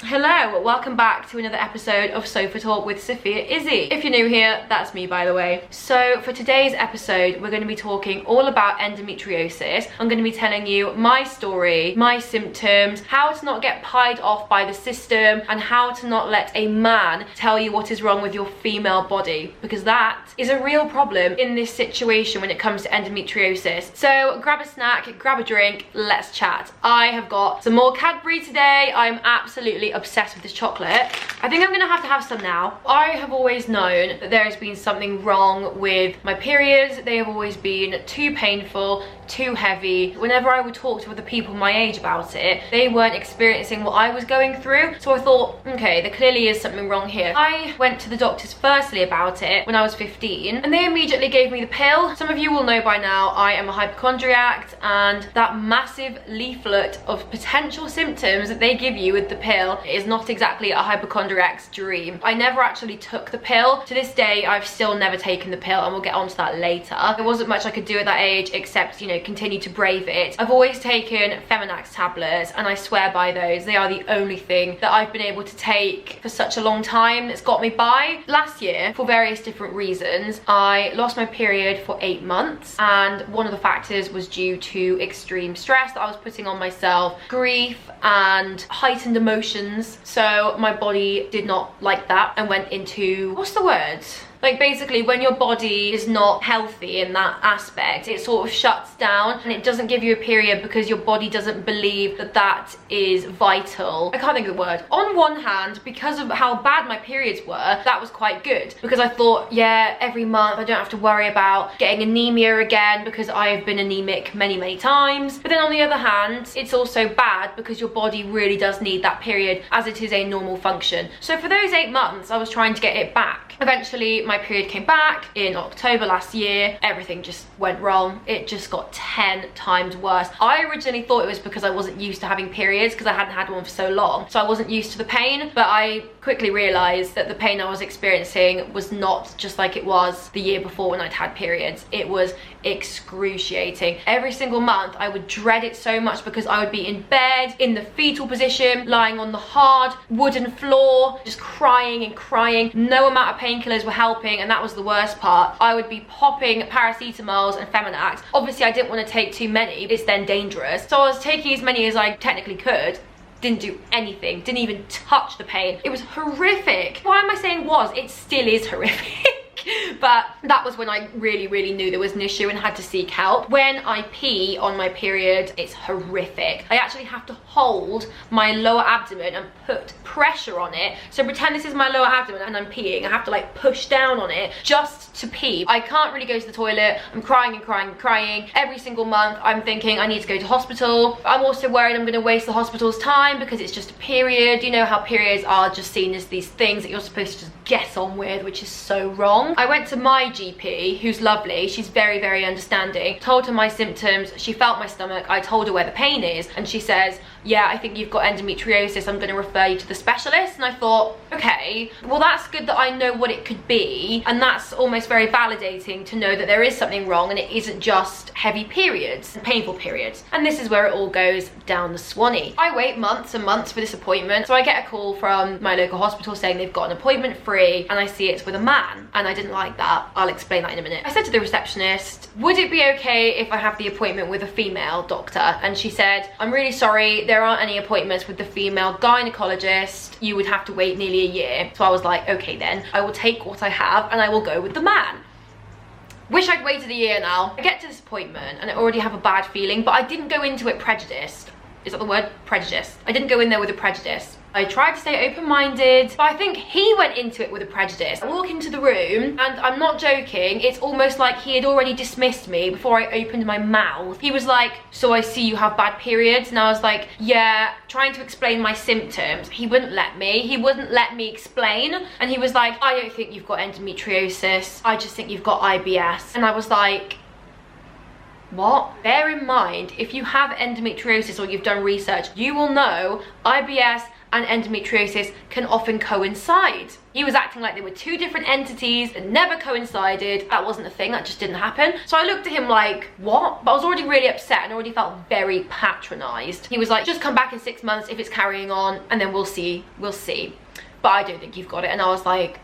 Hello, welcome back to another episode of Sofa Talk with Sophia Izzy. If you're new here, that's me, by the way. So for today's episode, we're going to be talking all about endometriosis. I'm going to be telling you my story, my symptoms, how to not get pied off by the system, and how to not let a man tell you what is wrong with your female body, because that is a real problem in this situation when it comes to endometriosis. So grab a snack, grab a drink, let's chat. I have got some more Cadbury today. I'm absolutely obsessed with this chocolate. I think I'm gonna have to have some now. I have always known that there has been something wrong with my periods. They have always been too painful, too heavy. Whenever I would talk to other people my age about it, they weren't experiencing what I was going through. So I thought, okay, there clearly is something wrong here. I went to the doctors firstly about it when I was 15, and they immediately gave me the pill. Some of you will know by now I am a hypochondriac, and that massive leaflet of potential symptoms that they give you with the pill is not exactly a hypochondriac's dream. I never actually took the pill. To this day, I've still never taken the pill, and we'll get onto that later. There wasn't much I could do at that age except, you know, continue to brave it. I've always taken Feminax tablets, and I swear by those. They are the only thing that I've been able to take for such a long time that's got me by. Last year, for various different reasons, I lost my period for 8 months, and one of the factors was due to extreme stress that I was putting on myself, grief and heightened emotions. So my body did not like that and went into, what's the word? Like basically when your body is not healthy in that aspect, it sort of shuts down and it doesn't give you a period because your body doesn't believe that that is vital. I can't think of the word. On one hand, because of how bad my periods were, that was quite good because I thought, yeah, every month I don't have to worry about getting anemia again because I've been anemic many times. But then on the other hand, it's also bad because your body really does need that period as it is a normal function. So for those 8 months, I was trying to get it back. Eventually, my period came back in October last year. Everything just went wrong. It just got 10 times worse. I originally thought it was because I wasn't used to having periods because I hadn't had one for so long. So I wasn't used to the pain, but I quickly realized that the pain I was experiencing was not just like it was the year before when I'd had periods. It was excruciating. Every single month I would dread it so much because I would be in bed in the fetal position, lying on the hard wooden floor, just crying and crying. No amount of painkillers were helping, and that was the worst part. I would be popping paracetamols and Feminax. Obviously I didn't want to take too many, it's then dangerous. So I was taking as many as I technically could. Didn't do anything, didn't even touch the pain. It was horrific. Why am I saying was? It still is horrific. But that was when I really knew there was an issue and had to seek help. When I pee on my period, it's horrific. I actually have to hold my lower abdomen and put pressure on it. So pretend this is my lower abdomen and I'm peeing. I have to like push down on it just to pee. I can't really go to the toilet. I'm crying and crying and crying. Every single month I'm thinking I need to go to hospital. I'm also worried I'm gonna waste the hospital's time because it's just a period. You know how periods are just seen as these things that you're supposed to just get on with, which is so wrong. I went to my GP, who's lovely. She's very understanding. Told her my symptoms. She felt my stomach. I told her where the pain is, and she says, yeah, I think you've got endometriosis. I'm going to refer you to the specialist. And I thought, okay, well, that's good that I know what it could be, and that's almost very validating to know that there is something wrong and it isn't just heavy periods and painful periods. And this is where it all goes down the swanny. I wait months and months for this appointment, so I get a call from my local hospital saying they've got an appointment free, and I see it's with a man, and I didn't like that. I'll explain that in a minute. I said to the receptionist, would it be okay if I have the appointment with a female doctor? And she said, I'm really sorry, there aren't any appointments with the female gynecologist. You would have to wait nearly a year. So I was like, okay then, I will take what I have and I will go with the man. Wish I'd waited a year now. I get to this appointment and I already have a bad feeling, but I didn't go into it prejudiced. Is that the word? Prejudice. I didn't go in there with a prejudice. I tried to stay open-minded, but I think he went into it with a prejudice. I walk into the room, and I'm not joking, it's almost like he had already dismissed me before I opened my mouth. He was like, so I see you have bad periods, and I was like, yeah, trying to explain my symptoms. He wouldn't let me. He wouldn't let me explain, and he was like, I don't think you've got endometriosis, I just think you've got IBS. And I was like, what? Bear in mind, if you have endometriosis or you've done research, you will know IBS and endometriosis can often coincide. He was acting like they were two different entities that never coincided. That wasn't a thing, that just didn't happen. So I looked at him like, what? But I was already really upset and already felt very patronized. He was like, just come back in 6 months if it's carrying on and then we'll see. But I don't think you've got it. And I was like,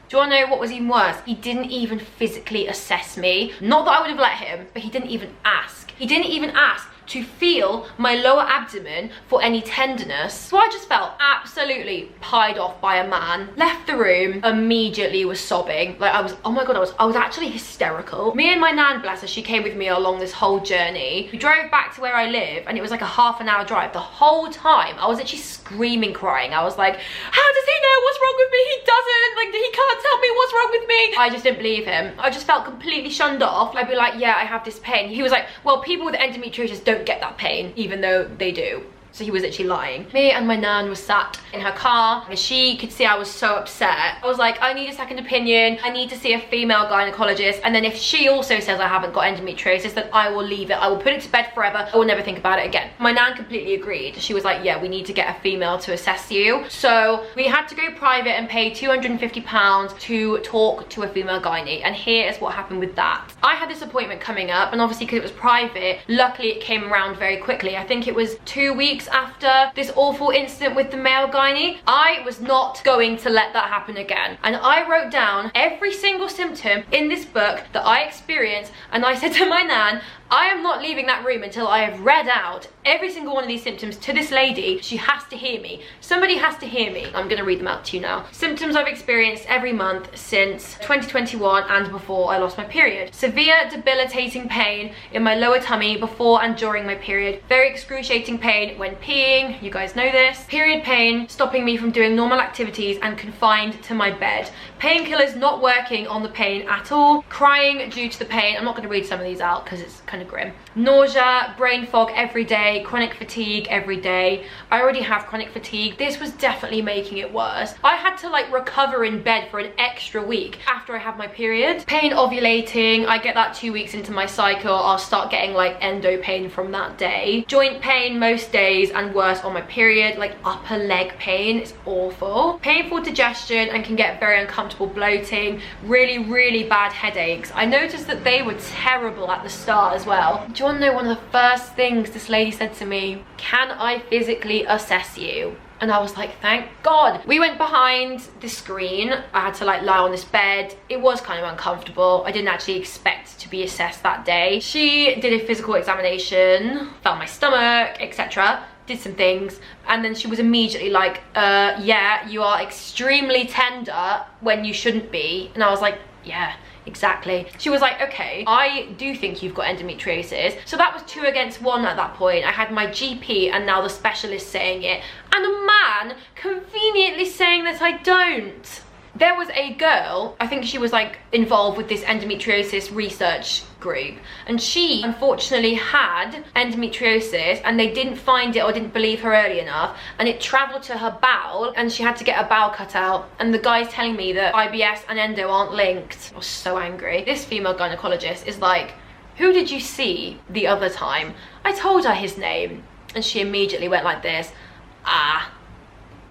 do you want to know what was even worse? He didn't even physically assess me. Not that I would have let him, but he didn't even ask. He didn't even ask to feel my lower abdomen for any tenderness. So I just felt absolutely pied off by a man. Left the room, immediately was sobbing. Like I was, oh my God, I was actually hysterical. Me and my nan, bless her, she came with me along this whole journey. We drove back to where I live and it was like a half-an-hour drive. The whole time I was actually screaming, crying. I was like, how does he know what's wrong with me? He doesn't, like he can't tell me what's wrong with me. I just didn't believe him. I just felt completely shunned off. I'd be like, yeah, I have this pain. He was like, well, people with endometriosis don't get that pain, even though they do. So he was actually lying. Me and my nan was sat in her car and she could see I was so upset. I was like, I need a second opinion. I need to see a female gynecologist. And then if she also says I haven't got endometriosis, then I will leave it. I will put it to bed forever. I will never think about it again. My nan completely agreed. She was like, yeah, we need to get a female to assess you. So we had to go private and pay £250 to talk to a female gynae. And here is what happened with that. I had this appointment coming up and obviously because it was private, luckily it came around very quickly. I think it was 2 weeks after this awful incident with the male gynae. I was not going to let that happen again. And I wrote down every single symptom in this book that I experienced and I said to my nan, I am not leaving that room until I have read out every single one of these symptoms to this lady. She has to hear me. Somebody has to hear me. I'm gonna read them out to you now. Symptoms I've experienced every month since 2021 and before I lost my period. Severe debilitating pain in my lower tummy before and during my period. Very excruciating pain when peeing. You guys know this. Period pain stopping me from doing normal activities and confined to my bed. Painkillers not working on the pain at all. Crying due to the pain. I'm not gonna read some of these out because it's kind of grim. Nausea, brain fog every day, chronic fatigue every day. I already have chronic fatigue. This was definitely making it worse. I had to like recover in bed for an extra week after I had my period. Pain ovulating, I get that 2 weeks into my cycle. I'll start getting like endo pain from that day. Joint pain most days and worse on my period, like upper leg pain, it's awful. Painful digestion and can get very uncomfortable bloating, really bad headaches. I noticed that they were terrible at the start as well. Do you want to know one of the first things this lady said to me? Can I physically assess you? And I was like, thank God. We went behind the screen. I had to like lie on this bed. It was kind of uncomfortable. I didn't actually expect to be assessed that day. She did a physical examination, felt my stomach, etc. Did some things, and then she was immediately like, yeah, you are extremely tender when you shouldn't be. And I was like, yeah, exactly. She was like, okay, I do think you've got endometriosis. So that was 2 against 1 at that point. I had my GP and now the specialist saying it, and a man conveniently saying that I don't. There was a girl, I think she was like involved with this endometriosis research group, and she unfortunately had endometriosis and they didn't find it or didn't believe her early enough, and it traveled to her bowel and she had to get her bowel cut out. And the guy's telling me that IBS and endo aren't linked. I was so angry. This female gynecologist is like, who did you see the other time? I told her his name and she immediately went like this,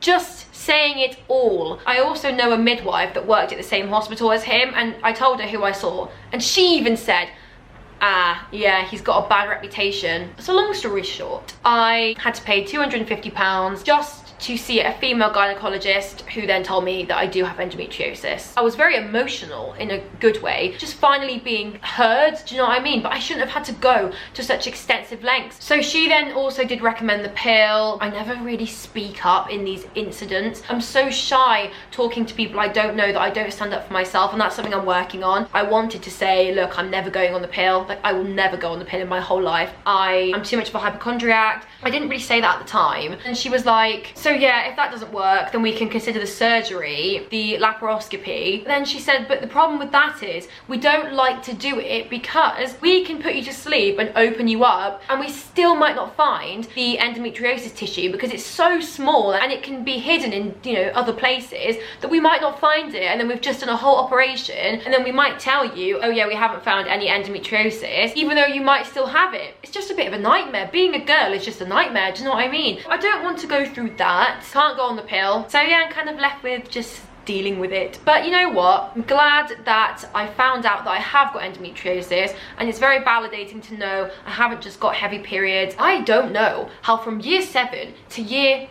just saying it all. I also know a midwife that worked at the same hospital as him, and I told her who I saw, and she even said, yeah, he's got a bad reputation. So long story short, I had to pay £250 just to see a female gynecologist who then told me that I do have endometriosis. I was very emotional in a good way, just finally being heard, do you know what I mean? But I shouldn't have had to go to such extensive lengths. So she then also did recommend the pill. I never really speak up in these incidents. I'm so shy talking to people I don't know that I don't stand up for myself, and that's something I'm working on. I wanted to say, look, I'm never going on the pill. Like, I will never go on the pill in my whole life. I'm too much of a hypochondriac. I didn't really say that at the time. And she was like, so yeah, if that doesn't work, then we can consider the surgery, the laparoscopy. Then she said, but the problem with that is we don't like to do it because we can put you to sleep and open you up and we still might not find the endometriosis tissue because it's so small and it can be hidden in, you know, other places that we might not find it, and then we've just done a whole operation and then we might tell you, oh yeah, we haven't found any endometriosis, even though you might still have it. It's just a bit of a nightmare. Being a girl is just a nightmare, do you know what I mean? I don't want to go through that. Can't go on the pill. So yeah, I'm kind of left with just dealing with it. But you know what? I'm glad that I found out that I have got endometriosis, and it's very validating to know I haven't just got heavy periods. I don't know how from year 7 to year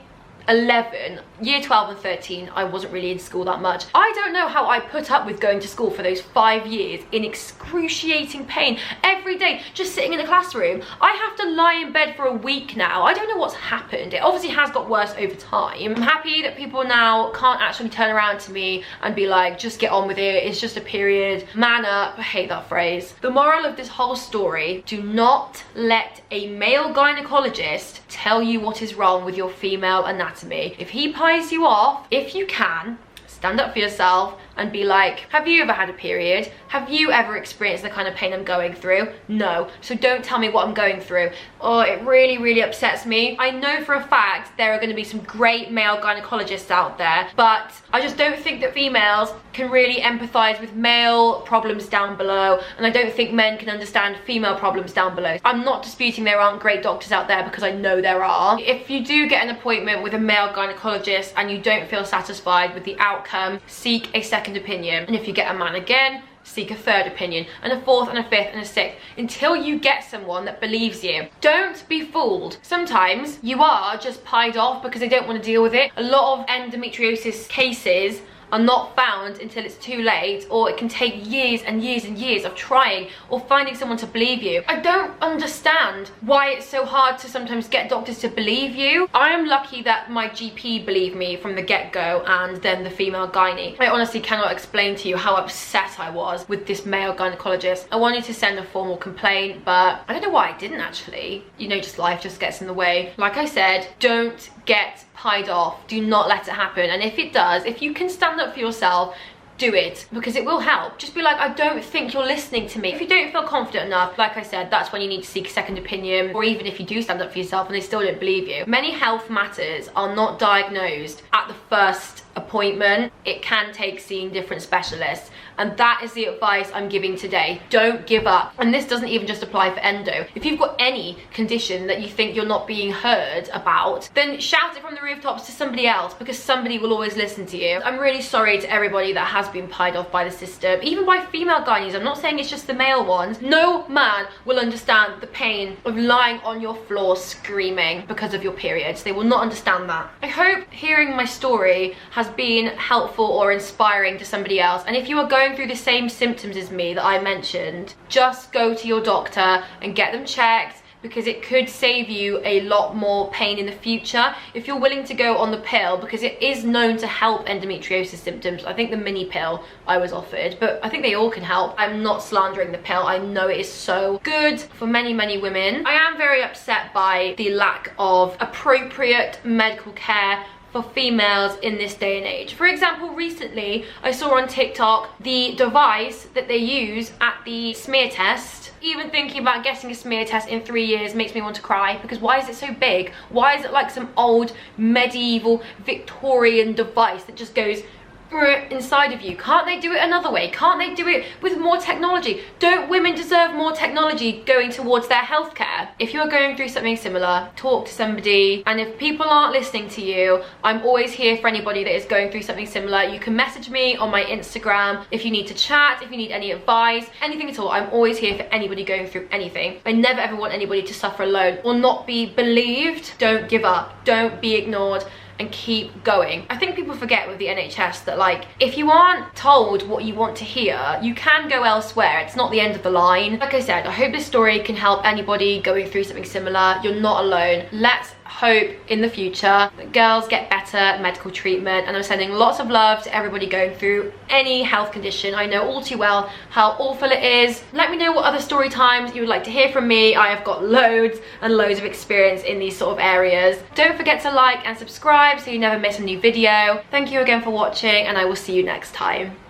11, year 12 and 13, I wasn't really in school that much. I don't know how I put up with going to school for those 5 years in excruciating pain every day, just sitting in the classroom. I have to lie in bed for a week now. I don't know what's happened. It obviously has got worse over time. I'm happy that people now can't actually turn around to me and be like, just get on with it, it's just a period, man up. I hate that phrase. The moral of this whole story: do not let a male gynecologist tell you what is wrong with your female anatomy. If he pies you off, if you can, stand up for yourself and be like, have you ever had a period? Have you ever experienced the kind of pain I'm going through? No. So don't tell me what I'm going through. Oh, it really, really upsets me. I know for a fact there are going to be some great male gynecologists out there, but I just don't think that females can really empathize with male problems down below, and I don't think men can understand female problems down below. I'm not disputing there aren't great doctors out there, because I know there are. If you do get an appointment with a male gynecologist and you don't feel satisfied with the outcome, seek a second opinion. And if you get a man again, seek a third opinion, and a fourth, and a fifth, and a sixth, until you get someone that believes you. Don't be fooled. Sometimes you are just pied off because they don't want to deal with it. A lot of endometriosis cases are not found until it's too late, or it can take years and years and years of trying or finding someone to believe you. I don't understand why it's so hard to sometimes get doctors to believe you. I am lucky that my GP believed me from the get-go, and then the female gynae. I honestly cannot explain to you how upset I was with this male gynecologist. I wanted to send a formal complaint, but I don't know why I didn't actually. You know, just life just gets in the way. Like I said, don't get pied off. Do not let it happen. And if it does, if you can stand up for yourself, do it, because it will help. Just be like, I don't think you're listening to me. If you don't feel confident enough, like I said, that's when you need to seek a second opinion, or even if you do stand up for yourself and they still don't believe you. Many health matters are not diagnosed at the first appointment. It can take seeing different specialists, and that is the advice I'm giving today. Don't give up. And this doesn't even just apply for endo. If you've got any condition that you think you're not being heard about, then shout it from the rooftops to somebody else, because somebody will always listen to you. I'm really sorry to everybody that has been pied off by the system, even by female gynaes. I'm not saying it's just the male ones. No man will understand the pain of lying on your floor screaming because of your periods. They will not understand that. I hope hearing my story has been helpful or inspiring to somebody else, and if you are going through the same symptoms as me that I mentioned, just go to your doctor and get them checked, because it could save you a lot more pain in the future if you're willing to go on the pill, because it is known to help endometriosis symptoms. I think the mini pill I was offered, but I think they all can help. I'm not slandering the pill. I know it is so good for many, many women. I am very upset by the lack of appropriate medical care for females in this day and age. For example, recently I saw on TikTok the device that they use at the smear test. Even thinking about getting a smear test in 3 years makes me want to cry, because why is it so big? Why is it like some old medieval Victorian device that just goes inside of you? Can't they do it another way? Can't they do it with more technology? Don't women deserve more technology going towards their healthcare? If you're going through something similar, talk to somebody. And if people aren't listening to you, I'm always here for anybody that is going through something similar. You can message me on my Instagram if you need to chat, if you need any advice, anything at all. I'm always here for anybody going through anything. I never ever want anybody to suffer alone or not be believed. Don't give up. Don't be ignored, and keep going. I think people forget with the NHS that, like, if you aren't told what you want to hear, you can go elsewhere. It's not the end of the line. Like I said, I hope this story can help anybody going through something similar. You're not alone. Let's hope in the future that girls get better medical treatment, and I'm sending lots of love to everybody going through any health condition. I know all too well how awful it is. Let me know what other story times you would like to hear from me. I have got loads and loads of experience in these sort of areas. Don't forget to like and subscribe so you never miss a new video. Thank you again for watching, and I will see you next time.